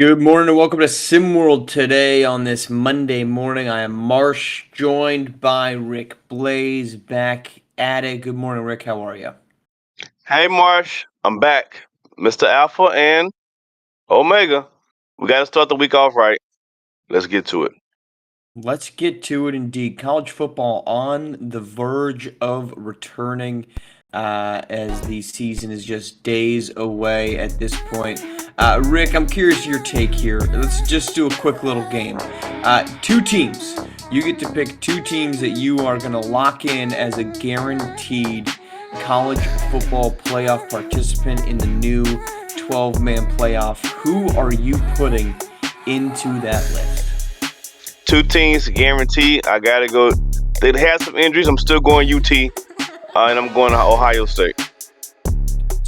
Good morning and welcome to SimWorld today on this Monday morning. I am Marsh, joined by Rick Blaze, back at it. Good morning, Rick. How are you? Hey Marsh, I'm back. Mr. Alpha and Omega. We got to start the week off right. Let's get to it. Let's get to it indeed. College football on the verge of returning as the season is just days away at this point. Rick, I'm curious your take here. Let's just do a quick little game. Two teams. You get to pick two teams that you are going to lock in as a guaranteed college football playoff participant in the new 12-man playoff. Who are you putting into that list? Two teams guaranteed. I got to go. They had some injuries. I'm still going UT, and I'm going to Ohio State.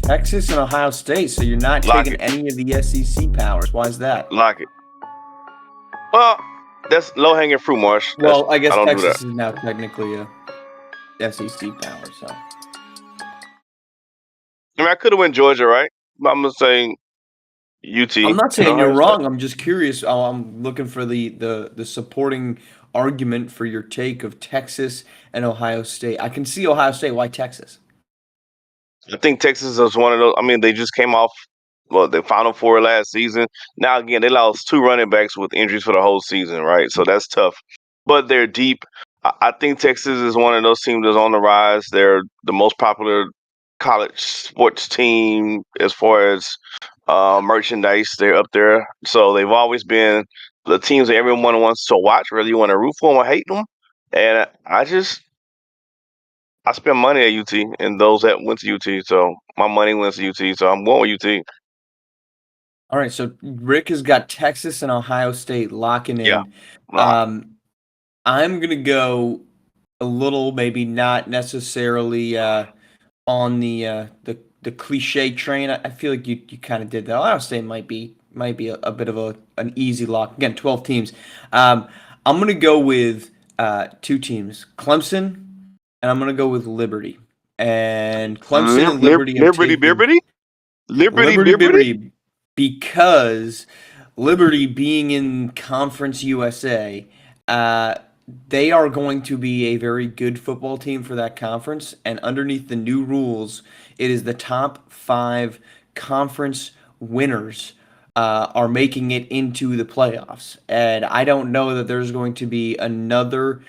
Texas and Ohio State, so you're not Lock taking it. any of the SEC powers. Why is that? Lock it. Well, that's low hanging fruit, Marsh. Well, I guess don't do Texas that. is now technically a SEC power, so. I mean, I could have went Georgia, right? But I'm just saying UT. I'm not and saying you're Ohio State. wrong. I'm just curious. I'm looking for the supporting argument for your take of Texas and Ohio State. I can see Ohio State. Why Texas? I think Texas is one of those. I mean, they just came off the Final Four last season. Now again, they lost two running backs with injuries for the whole season, right? So that's tough. But they're deep. I think Texas is one of those teams that's on the rise. They're the most popular college sports team as far as merchandise. They're up there. So they've always been the teams that everyone wants to watch, whether you want to root for them or hate them. And I spend money at UT, and those that went to UT, so my money went to UT, so I'm going with UT. All right, so Rick has got Texas and Ohio State locking Yeah, in. lock. I'm gonna go a little, maybe not necessarily on the cliche train. I feel like you kind of did that. Ohio State might be a bit of an easy lock. Again, 12 teams. I'm gonna go with two teams, Clemson, and I'm gonna go with Liberty. And Clemson and Liberty, I'm Liberty, taking Liberty, Liberty, Liberty, Liberty. Liberty, because Liberty being in Conference USA, uh, they are going to be a very good football team for that conference. And underneath the new rules, it is the top five conference winners are making it into the playoffs. And I don't know that there's going to be another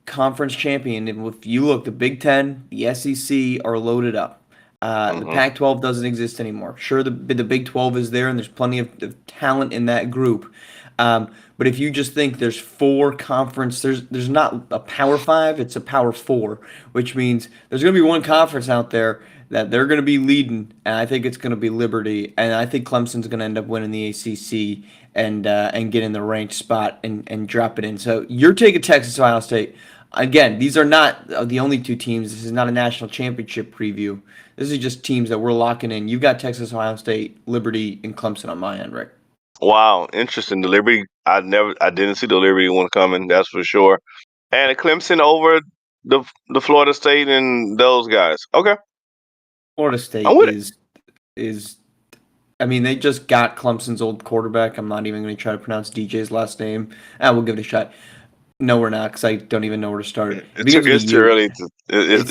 conference champion. And if you look, the Big Ten, the SEC are loaded up. The hmm Pac-12 doesn't exist anymore. Sure, the Big 12 is there, and there's plenty of talent in that group. But if you just think there's four conference, there's not a Power Five, it's a Power Four, which means there's going to be one conference out there that they're going to be leading, and I think it's going to be Liberty, and I think Clemson's going to end up winning the ACC and get in the ranked spot and drop it in. So you're taking Texas, Ohio State. Again, these are not the only two teams. This is not a national championship preview. This is just teams that we're locking in. You've got Texas, Ohio State, Liberty, and Clemson on my end, Rick. Wow, interesting. The Liberty, I didn't see the Liberty one coming. That's for sure. And Clemson over the Florida State and those guys. Okay, Florida I'm State with it. is I mean, they just got Clemson's old quarterback. I'm not even going to try to pronounce DJ's last name. We'll give it a shot. No, we're not, because I don't even know where to start. It begins with a It's too U. early. It's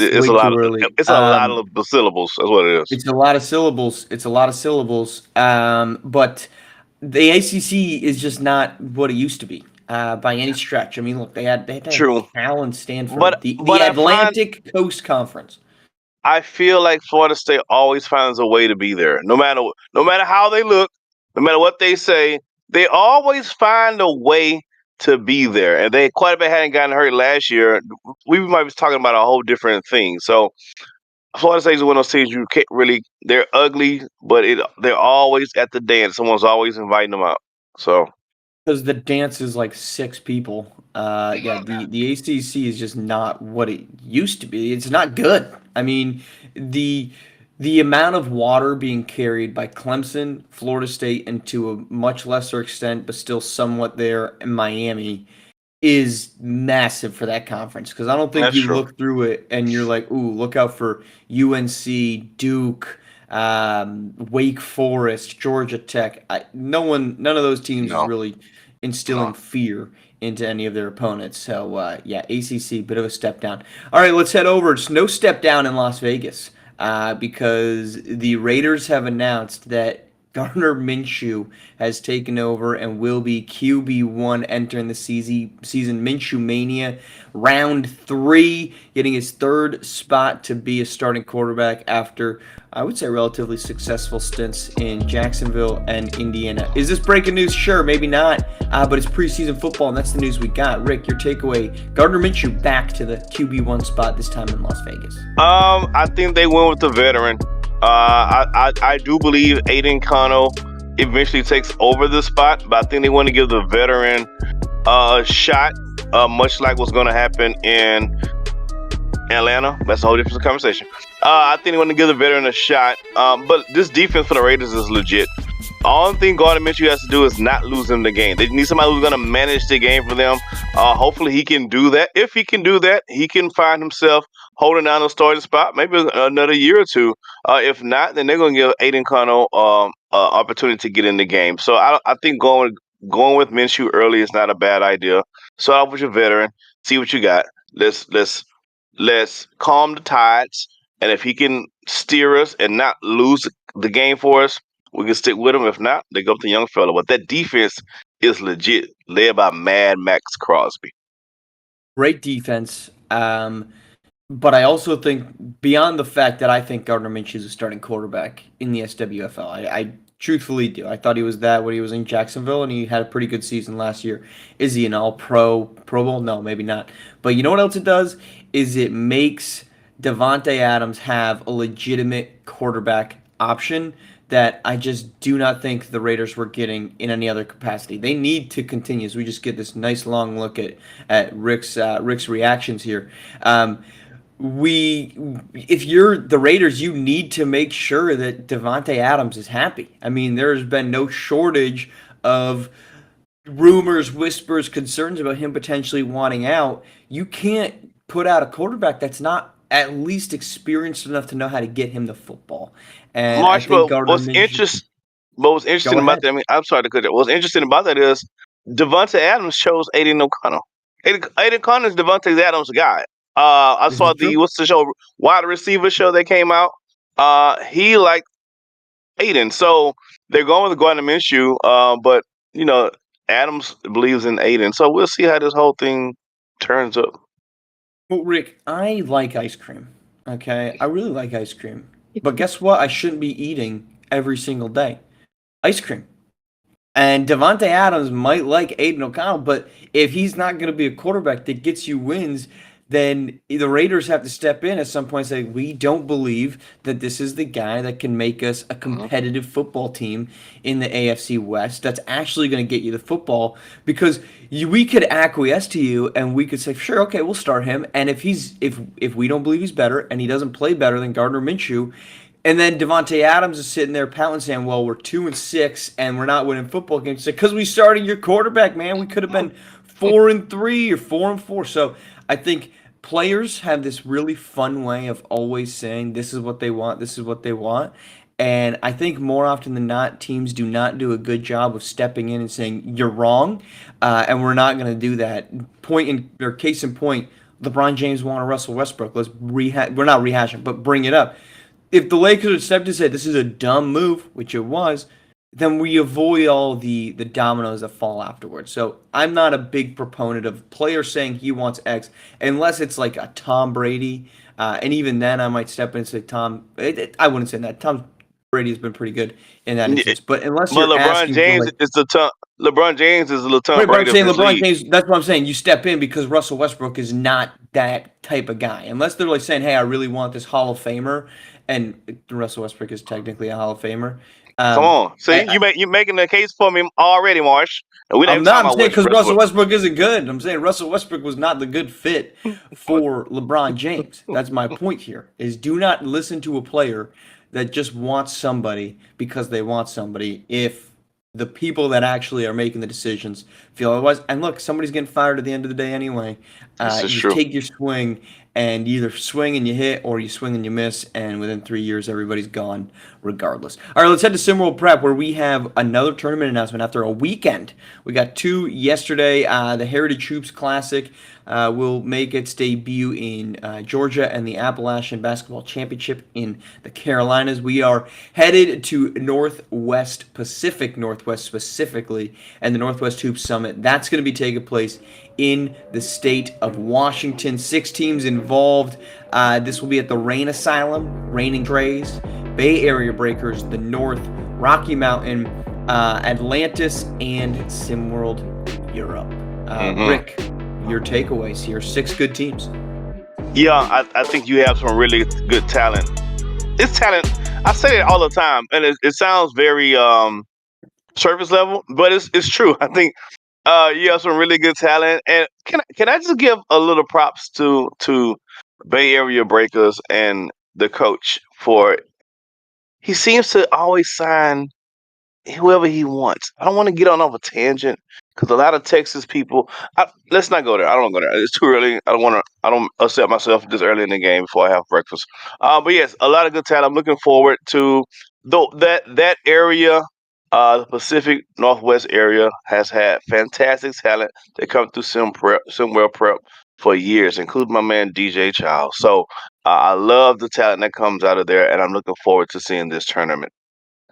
It's way a lot too of early. it's a lot of the syllables. That's what it is. It's a lot of syllables. It's a lot of syllables. But the ACC is just not what it used to be by any stretch. I mean, look, they had True, Cal and Stanford, but the but Atlantic Coast Conference. I feel like Florida State always finds a way to be there. No matter how they look, no matter what they say, they always find a way to be there. And they quite a bit hadn't gotten hurt last year. We might be talking about a whole different thing. So Florida State is one of those teams you can't really. They're ugly, but they're always at the dance. Someone's always inviting them out. So Because the dance is like six people. Yeah, the ACC is just not what it used to be. It's not good. I mean, the the amount of water being carried by Clemson, Florida State, and to a much lesser extent, but still somewhat there, in Miami, is massive for that conference. Because I don't think that's you true. look through it and you're like, ooh, look out for UNC, Duke, Wake Forest, Georgia Tech. None of those teams is No, really instilling no. fear into any of their opponents. So yeah, ACC, bit of a step down. All right, let's head over. It's no step down in Las Vegas because the Raiders have announced that Gardner Minshew has taken over and will be QB1 entering the season. Minshew Mania, round 3, getting his 3rd spot to be a starting quarterback after, I would say, relatively successful stints in Jacksonville and Indiana. Is this breaking news? Sure, maybe not, but it's preseason football, and that's the news we got. Rick, your takeaway: Gardner Minshew back to the QB1 spot, this time in Las Vegas. I think they went with the veteran. I do believe Aiden Cano eventually takes over the spot, but I think they want to give the veteran a shot, much like what's going to happen in Atlanta. That's a whole different conversation. I think they want to give the veteran a shot, but this defense for the Raiders is legit. All thing Gardner Minshew has to do is not lose them the game. They need somebody who's going to manage the game for them. Hopefully he can do that. If he can do that, he can find himself holding down a starting spot maybe another year or two. If not, then they're going to give Aiden Cano opportunity to get in the game. So I think going with Minshew early is not a bad idea. Start off with your veteran, see what you got. Let's calm the tides, and if he can steer us and not lose the game for us, we can stick with him. If not, they go up to the young fella. But that defense is legit, led by Mad Max Crosby. Great defense. But I also think, beyond the fact that I think Gardner Minshew is a starting quarterback in the SWFL, I truthfully do. I thought he was that when he was in Jacksonville, and he had a pretty good season last year. Is he an Pro Bowl? No, maybe not. But you know what else it does? Is it makes Devontae Adams have a legitimate quarterback option that I just do not think the Raiders were getting in any other capacity. They need to continue. So we just get this nice long look at Rick's reactions here. If you're the Raiders, you need to make sure that Devontae Adams is happy. I mean, there's been no shortage of rumors, whispers, concerns about him potentially wanting out. You can't put out a quarterback that's not at least experienced enough to know how to get him the football. And I Marsh, think Gardner Minshew. what's Go interesting about ahead. that, I mean, I'm sorry to cut you. What's interesting about that is Devontae Adams chose Aiden O'Connell. Aiden O'Connell is Devontae Adams' guy. I This saw is true. what's the show, wide receiver show that came out. He liked Aiden, so they're going with Gardner Minshew. But you know, Adams believes in Aiden, so we'll see how this whole thing turns up. Well, Rick, I like ice cream. Okay, I really like ice cream. But guess what? I shouldn't be eating every single day. Ice cream. And Devontae Adams might like Aiden O'Connell, but if he's not going to be a quarterback that gets you wins, then the Raiders have to step in at some point and say, we don't believe that this is the guy that can make us a Mhm. competitive football team in the AFC West that's actually going to get you the football. Because we could acquiesce to you and we could say, sure, okay, we'll start him. And if we don't believe he's better and he doesn't play better than Gardner Minshew, and then Devontae Adams is sitting there pouting, saying, "Well, we're 2-6, and we're not winning football games." Because we started your quarterback, man. We could have been 4-3 or 4-4. So I think players have this really fun way of always saying, "This is what they want. This is what they want." And I think more often than not, teams do not do a good job of stepping in and saying, "You're wrong, and we're not going to do that." Case in point, LeBron James wanted Russell Westbrook. Let's rehash. We're not rehashing, but bring it up. If the Lakers had stepped in and said this is a dumb move, which it was, then we avoid all the dominoes that fall afterwards. So I'm not a big proponent of players saying he wants X unless it's like a Tom Brady, and even then I might step in and say I wouldn't say that. Tom Brady has been pretty good in that Yeah, instance, but unless but you're asking for like LeBron James is the Tom right, but I'm Brady of saying this LeBron league. James. That's what I'm saying. You step in because Russell Westbrook is not that type of guy. Unless they're like saying, "Hey, I really want this Hall of Famer," and Russell Westbrook is technically a Hall of Famer. Come Um, on, see, I, you making the case for me already, Marsh. And we I'm ain't not. talking I'm about saying because Russell Westbrook. Westbrook isn't good. I'm saying Russell Westbrook was not the good fit for LeBron James. That's my point here. Is do not listen to a player that just wants somebody because they want somebody. If the people that actually are making the decisions feel otherwise, and look, somebody's getting fired at the end of the day anyway. This is Just true. take your swing and you either swing and you hit or you swing and you miss, and within 3 years, everybody's gone regardless. All right, let's head to SimWorld Prep, where we have another tournament announcement after a weekend. We got two yesterday. The Heritage Hoops Classic will make its debut in Georgia, and the Appalachian Basketball Championship in the Carolinas. We are headed to Pacific Northwest specifically, and the Northwest Hoops Summit. That's going to be taking place in the state of Washington. 6 teams involved. This will be at the Rain Asylum, Raining Trays, Bay Area Breakers, the North, Rocky Mountain, Atlantis, and SimWorld Europe. Rick, your takeaways here. 6 good teams. Yeah, I think you have some really good talent. It's talent. I say it all the time, and it sounds very surface level, but it's true. I think you have some really good talent. And can I just give a little props to Bay Area Breakers and the coach for he seems to always sign whoever he wants. I don't want to get on off a tangent because a lot of Texas people. Let's not go there. I don't want to go there. It's too early. I don't want to. I don't upset myself this early in the game before I have breakfast. But yes, a lot of good talent. I'm looking forward to though that area. The Pacific Northwest area has had fantastic talent. They come through SimWorld Prep for years, including my man DJ Child. So I love the talent that comes out of there, and I'm looking forward to seeing this tournament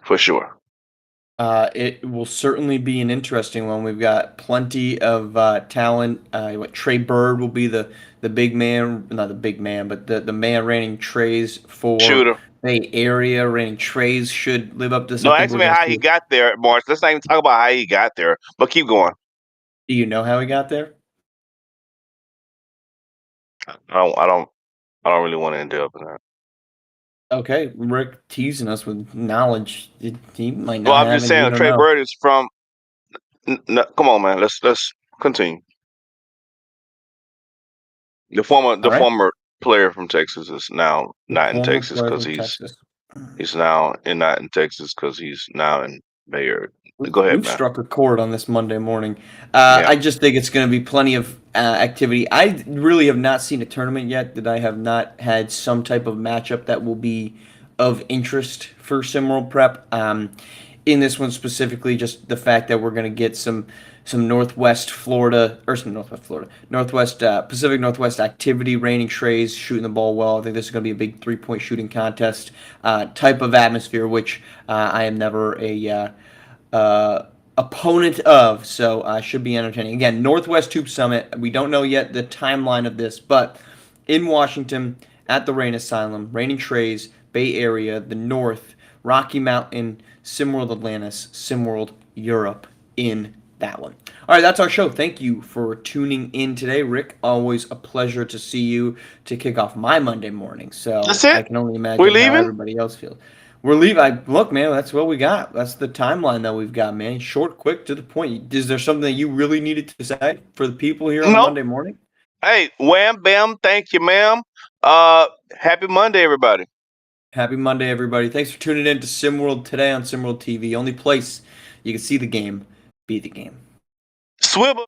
for sure. It will certainly be an interesting one. We've got plenty of talent. Trey Bird will be the big man, not the big man, but the man raining trays for Shooter. Bay Area. Raining trays should live up to No, something. ask We're me going to how he see. got there, March. Let's not even talk about how he got there. But keep going. Do you know how he got there? I don't. I don't. I don't really want to end up in that. Okay, Rick teasing us with knowledge he might Well, not I'm have, just and you saying, don't Trey know. Bird is from. Come on, man. Let's continue. The All right, former player from Texas is now the not in former Texas player because from Texas. he's now in not in Texas because he's now in Bay Area. Go ahead, We've man. struck a chord on this Monday morning. Yeah. I just think it's going to be plenty of activity. I really have not seen a tournament yet that I have not had some type of matchup that will be of interest for SimWorld Prep. In this one specifically, just the fact that we're going to get some Northwest Florida or some Northwest Florida, Northwest Pacific Northwest activity, raining trays, shooting the ball well. I think this is going to be a big 3-point shooting contest type of atmosphere, which I am never a opponent of, so should be entertaining. Again, Northwest Hoop Summit. We don't know yet the timeline of this, but in Washington at the Rain Asylum, Raining Trays, Bay Area, the North, Rocky Mountain, SimWorld Atlantis, SimWorld Europe in that one. All right, that's our show. Thank you for tuning in today, Rick. Always a pleasure to see you to kick off my Monday morning. That's So I it. can only We're imagine how leaving. everybody else feels. We're leaving. Look, man, that's what we got. That's the timeline that we've got, man. Short, quick, to the point. Is there something that you really needed to say for the people here on a Nope. Monday morning? Hey, wham, bam. Thank you, ma'am. Happy Monday, everybody. Happy Monday, everybody. Thanks for tuning in to SimWorld today on SimWorld TV. Only place you can see the game, be the game. Swivel.